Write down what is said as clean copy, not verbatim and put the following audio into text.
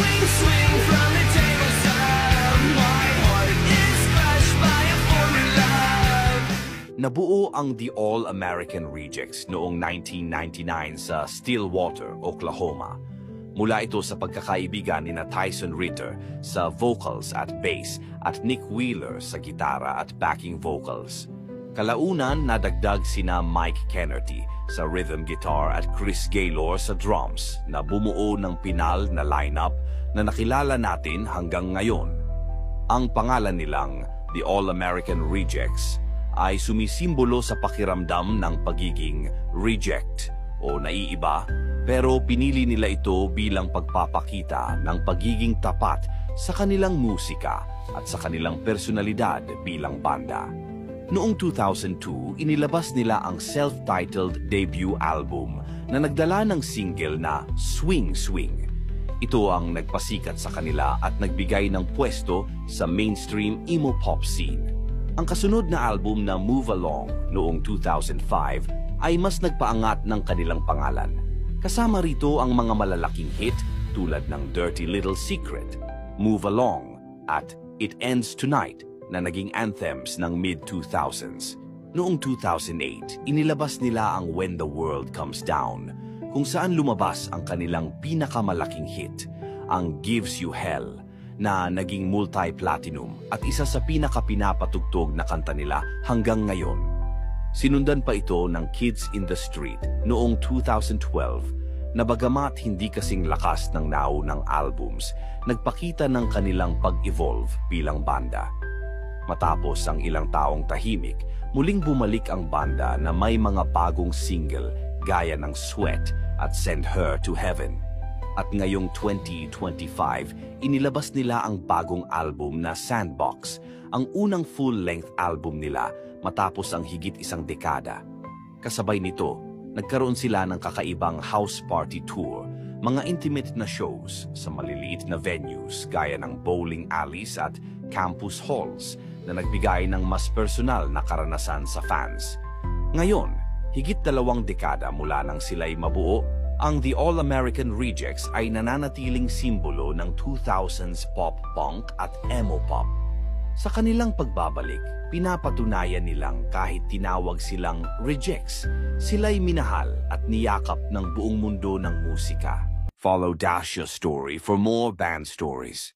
Swing, swing from the table side. My heart is crushed by a former love. Nabuo ang The All-American Rejects noong 1999 sa Stillwater, Oklahoma. Mula ito sa pagkakaibigan ni Tyson Ritter sa vocals at bass at Nick Wheeler sa gitara at backing vocals. Kalaunan nadagdag sina Mike Kennerty sa rhythm guitar at Chris Gaylor sa drums na bumuo ng pinal na lineup na nakilala natin hanggang ngayon. Ang pangalan nilang The All-American Rejects ay sumisimbolo sa pakiramdam ng pagiging reject o naiiba, pero pinili nila ito bilang pagpapakita ng pagiging tapat sa kanilang musika at sa kanilang personalidad bilang banda. Noong 2002, inilabas nila ang self-titled debut album na nagdala ng single na Swing Swing. Ito ang nagpasikat sa kanila at nagbigay ng pwesto sa mainstream emo pop scene. Ang kasunod na album na Move Along noong 2005 ay mas nagpaangat ng kanilang pangalan. Kasama rito ang mga malalaking hit tulad ng Dirty Little Secret, Move Along at It Ends Tonight na naging anthems ng mid-2000s. Noong 2008, inilabas nila ang When the World Comes Down, kung saan lumabas ang kanilang pinakamalaking hit, ang Gives You Hell, na naging multi-platinum at isa sa pinakapinapatugtog na kanta nila hanggang ngayon. Sinundan pa ito ng Kids in the Street noong 2012 na bagamat hindi kasing lakas ng naunang albums, nagpakita ng kanilang pag-evolve bilang banda. Matapos ang ilang taong tahimik, muling bumalik ang banda na may mga bagong single gaya ng Sweat at Send Her to Heaven. At ngayong 2025, inilabas nila ang bagong album na Sandbox, ang unang full-length album nila matapos ang higit isang dekada. Kasabay nito, nagkaroon sila ng kakaibang house party tour, mga intimate na shows sa maliliit na venues gaya ng bowling alleys at campus halls na nagbigay ng mas personal na karanasan sa fans. Ngayon, higit 2 dekada mula nang sila'y mabuo, ang The All-American Rejects ay nananatiling simbolo ng 2000s pop-punk at emo-pop. Sa kanilang pagbabalik, pinapatunayan nilang kahit tinawag silang rejects, sila'y minahal at niyakap ng buong mundo ng musika. Follow Dasha's story for more band stories.